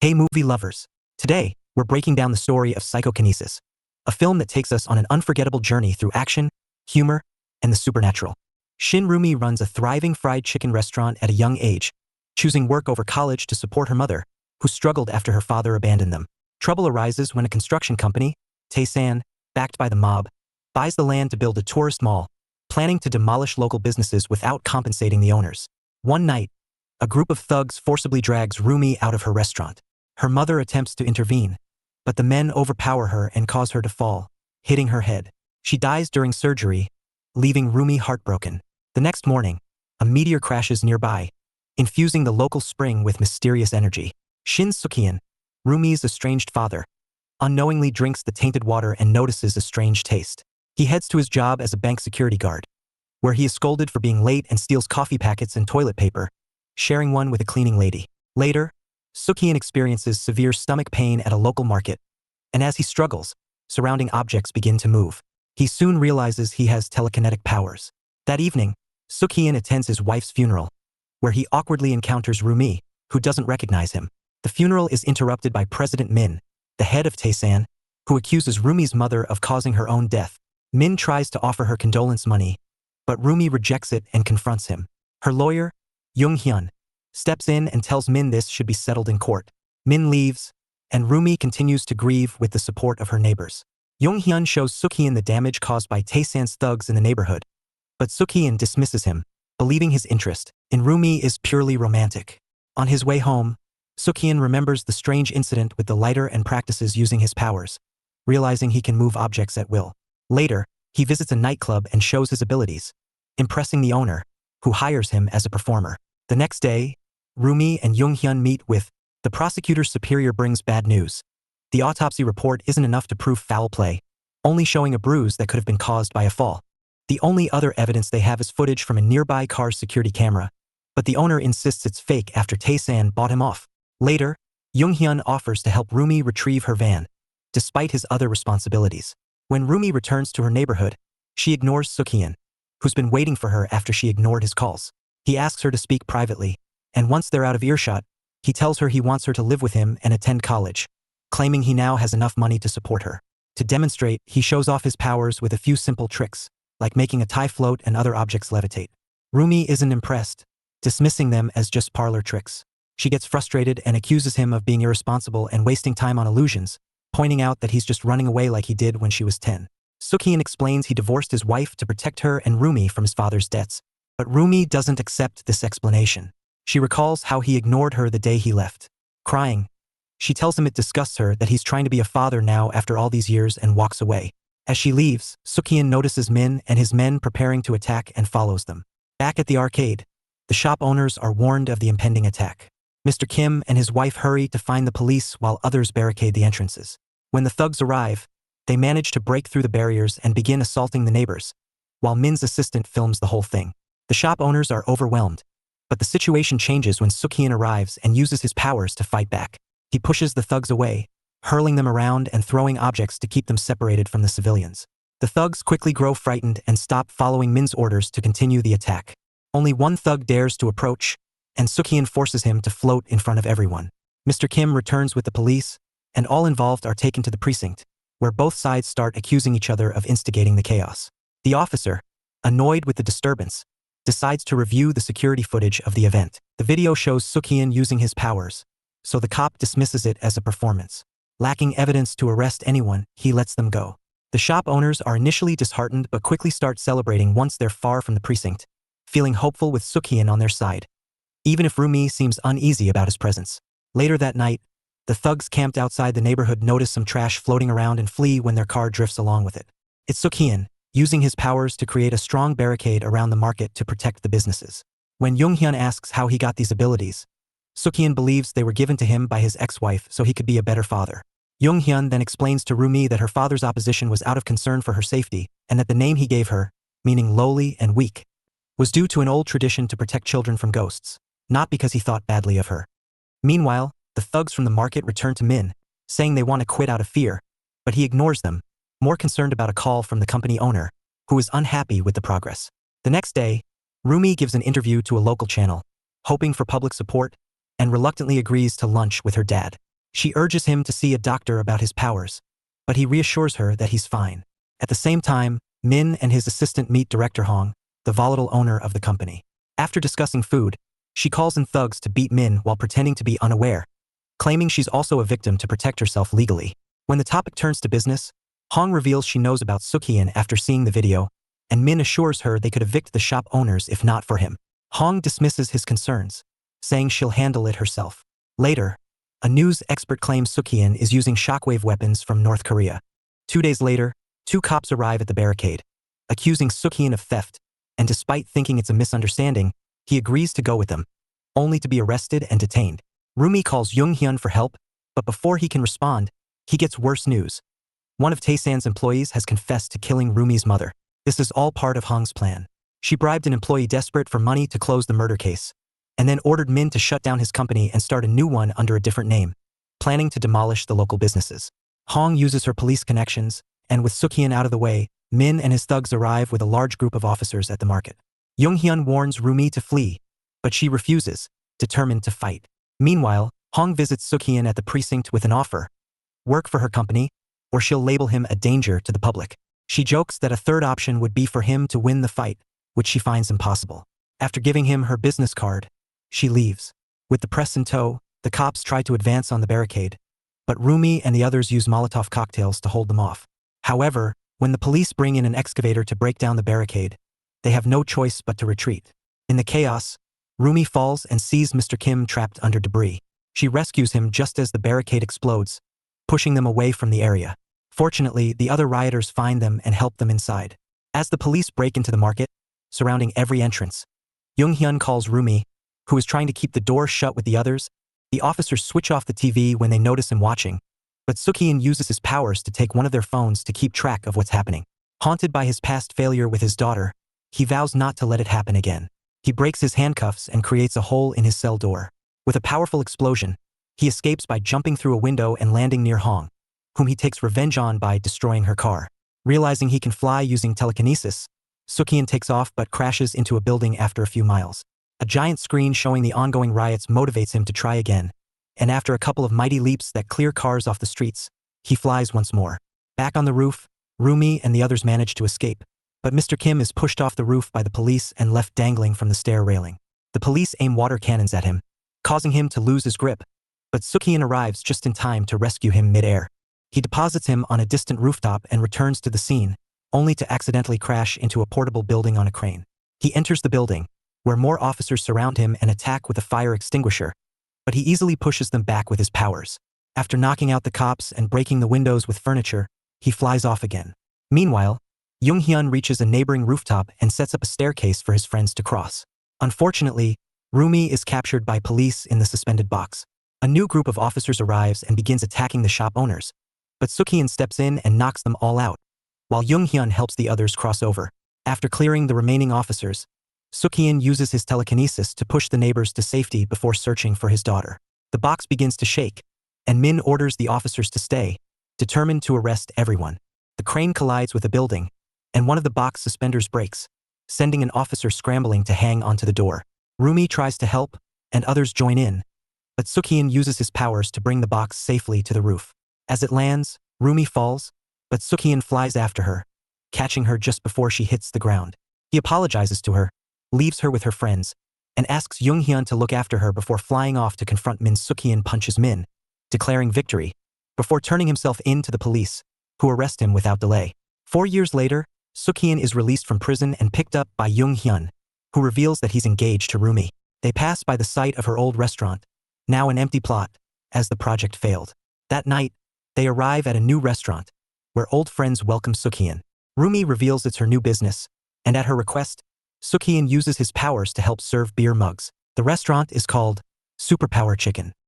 Hey movie lovers! Today, we're breaking down the story of Psychokinesis, a film that takes us on an unforgettable journey through action, humor, and the supernatural. Shin Rumi runs a thriving fried chicken restaurant at a young age, choosing work over college to support her mother, who struggled after her father abandoned them. Trouble arises when a construction company, Taesan, backed by the mob, buys the land to build a tourist mall, planning to demolish local businesses without compensating the owners. One night, a group of thugs forcibly drags Rumi out of her restaurant. Her mother attempts to intervene, but the men overpower her and cause her to fall, hitting her head. She dies during surgery, leaving Rumi heartbroken. The next morning, a meteor crashes nearby, infusing the local spring with mysterious energy. Shin Sukhian, Rumi's estranged father, unknowingly drinks the tainted water and notices a strange taste. He heads to his job as a bank security guard, where he is scolded for being late and steals coffee packets and toilet paper, sharing one with a cleaning lady. Later, Sukhian experiences severe stomach pain at a local market, and as he struggles, surrounding objects begin to move. He soon realizes he has telekinetic powers. That evening, Sukhian attends his wife's funeral, where he awkwardly encounters Rumi, who doesn't recognize him. The funeral is interrupted by President Min, the head of Taesan, who accuses Rumi's mother of causing her own death. Min tries to offer her condolence money, but Rumi rejects it and confronts him. Her lawyer, Jung Hyun, steps in and tells Min this should be settled in court. Min leaves, and Rumi continues to grieve with the support of her neighbors. Jung Hyun shows Sukhian the damage caused by Taesan's thugs in the neighborhood, but Sukhian dismisses him, believing his interest in Rumi is purely romantic. On his way home, Sukhian remembers the strange incident with the lighter and practices using his powers, realizing he can move objects at will. Later, he visits a nightclub and shows his abilities, impressing the owner, who hires him as a performer. The next day, Rumi and Jung Hyun meet with the prosecutor's superior brings bad news. The autopsy report isn't enough to prove foul play, only showing a bruise that could have been caused by a fall. The only other evidence they have is footage from a nearby car's security camera, but the owner insists it's fake after Taesan bought him off. Later, Jung Hyun offers to help Rumi retrieve her van, despite his other responsibilities. When Rumi returns to her neighborhood, she ignores Sukhian, who's been waiting for her after she ignored his calls. He asks her to speak privately, and once they're out of earshot, he tells her he wants her to live with him and attend college, claiming he now has enough money to support her. To demonstrate, he shows off his powers with a few simple tricks, like making a tie float and other objects levitate. Rumi isn't impressed, dismissing them as just parlor tricks. She gets frustrated and accuses him of being irresponsible and wasting time on illusions, pointing out that he's just running away like he did when she was 10. Sukhian explains he divorced his wife to protect her and Rumi from his father's debts, but Rumi doesn't accept this explanation. She recalls how he ignored her the day he left. Crying, she tells him it disgusts her that he's trying to be a father now after all these years and walks away. As she leaves, Sukhian notices Min and his men preparing to attack and follows them. Back at the arcade, the shop owners are warned of the impending attack. Mr. Kim and his wife hurry to find the police while others barricade the entrances. When the thugs arrive, they manage to break through the barriers and begin assaulting the neighbors, while Min's assistant films the whole thing. The shop owners are overwhelmed, but the situation changes when Sukhian arrives and uses his powers to fight back. He pushes the thugs away, hurling them around and throwing objects to keep them separated from the civilians. The thugs quickly grow frightened and stop following Min's orders to continue the attack. Only one thug dares to approach, and Sukhian forces him to float in front of everyone. Mr. Kim returns with the police, and all involved are taken to the precinct, where both sides start accusing each other of instigating the chaos. The officer, annoyed with the disturbance, decides to review the security footage of the event. The video shows Sukhian using his powers, so the cop dismisses it as a performance. Lacking evidence to arrest anyone, he lets them go. The shop owners are initially disheartened but quickly start celebrating once they're far from the precinct, feeling hopeful with Sukhian on their side, even if Rumi seems uneasy about his presence. Later that night, the thugs camped outside the neighborhood notice some trash floating around and flee when their car drifts along with it. It's Sukhian, using his powers to create a strong barricade around the market to protect the businesses. When Jung Hyun asks how he got these abilities, Sukhian believes they were given to him by his ex-wife so he could be a better father. Jung Hyun then explains to Rumi that her father's opposition was out of concern for her safety and that the name he gave her, meaning lowly and weak, was due to an old tradition to protect children from ghosts, not because he thought badly of her. Meanwhile, the thugs from the market return to Min, saying they want to quit out of fear, but he ignores them, more concerned about a call from the company owner, who is unhappy with the progress. The next day, Rumi gives an interview to a local channel, hoping for public support, and reluctantly agrees to lunch with her dad. She urges him to see a doctor about his powers, but he reassures her that he's fine. At the same time, Min and his assistant meet Director Hong, the volatile owner of the company. After discussing food, she calls in thugs to beat Min while pretending to be unaware, claiming she's also a victim to protect herself legally. When the topic turns to business, Hong reveals she knows about Suk-hyun after seeing the video, and Min assures her they could evict the shop owners if not for him. Hong dismisses his concerns, saying she'll handle it herself. Later, a news expert claims Suk-hyun is using shockwave weapons from North Korea. 2 days later, 2 cops arrive at the barricade, accusing Suk-hyun of theft, and despite thinking it's a misunderstanding, he agrees to go with them, only to be arrested and detained. Rumi calls Jung-hyun for help, but before he can respond, he gets worse news. One of Taesan's employees has confessed to killing Rumi's mother. This is all part of Hong's plan. She bribed an employee desperate for money to close the murder case, and then ordered Min to shut down his company and start a new one under a different name, planning to demolish the local businesses. Hong uses her police connections, and with Suk-hyun out of the way, Min and his thugs arrive with a large group of officers at the market. Jung-hyun warns Rumi to flee, but she refuses, determined to fight. Meanwhile, Hong visits Suk-hyun at the precinct with an offer: work for her company, or she'll label him a danger to the public. She jokes that a third option would be for him to win the fight, which she finds impossible. After giving him her business card, she leaves. With the press in tow, the cops try to advance on the barricade, but Rumi and the others use Molotov cocktails to hold them off. However, when the police bring in an excavator to break down the barricade, they have no choice but to retreat. In the chaos, Rumi falls and sees Mr. Kim trapped under debris. She rescues him just as the barricade explodes, pushing them away from the area. Fortunately, the other rioters find them and help them inside. As the police break into the market, surrounding every entrance, Jung-hyun calls Rumi, who is trying to keep the door shut with the others. The officers switch off the TV when they notice him watching, but Suk-hyun uses his powers to take one of their phones to keep track of what's happening. Haunted by his past failure with his daughter, he vows not to let it happen again. He breaks his handcuffs and creates a hole in his cell door. With a powerful explosion, he escapes by jumping through a window and landing near Hong, whom he takes revenge on by destroying her car. Realizing he can fly using telekinesis, Suk-hyun takes off but crashes into a building after a few miles. A giant screen showing the ongoing riots motivates him to try again, and after a couple of mighty leaps that clear cars off the streets, he flies once more. Back on the roof, Rumi and the others manage to escape, but Mr. Kim is pushed off the roof by the police and left dangling from the stair railing. The police aim water cannons at him, causing him to lose his grip, but Suk-hyun arrives just in time to rescue him mid-air. He deposits him on a distant rooftop and returns to the scene, only to accidentally crash into a portable building on a crane. He enters the building, where more officers surround him and attack with a fire extinguisher, but he easily pushes them back with his powers. After knocking out the cops and breaking the windows with furniture, he flies off again. Meanwhile, Jung-hyun reaches a neighboring rooftop and sets up a staircase for his friends to cross. Unfortunately, Rumi is captured by police in the suspended box. A new group of officers arrives and begins attacking the shop owners, but Suk-hyun steps in and knocks them all out, while Jung-hyun helps the others cross over. After clearing the remaining officers, Suk-hyun uses his telekinesis to push the neighbors to safety before searching for his daughter. The box begins to shake, and Min orders the officers to stay, determined to arrest everyone. The crane collides with a building, and one of the box suspenders breaks, sending an officer scrambling to hang onto the door. Rumi tries to help, and others join in, but Suk-hyun uses his powers to bring the box safely to the roof. As it lands, Rumi falls, but Suk-hyun flies after her, catching her just before she hits the ground. He apologizes to her, leaves her with her friends, and asks Jung-hyun to look after her before flying off to confront Min. Suk-hyun punches Min, declaring victory, before turning himself in to the police, who arrest him without delay. 4 years later, Suk-hyun is released from prison and picked up by Jung-hyun, who reveals that he's engaged to Rumi. They pass by the site of her old restaurant, now an empty plot, as the project failed. That night, they arrive at a new restaurant, where old friends welcome Suk-hyun. Rumi reveals it's her new business, and at her request, Suk-hyun uses his powers to help serve beer mugs. The restaurant is called Superpower Chicken.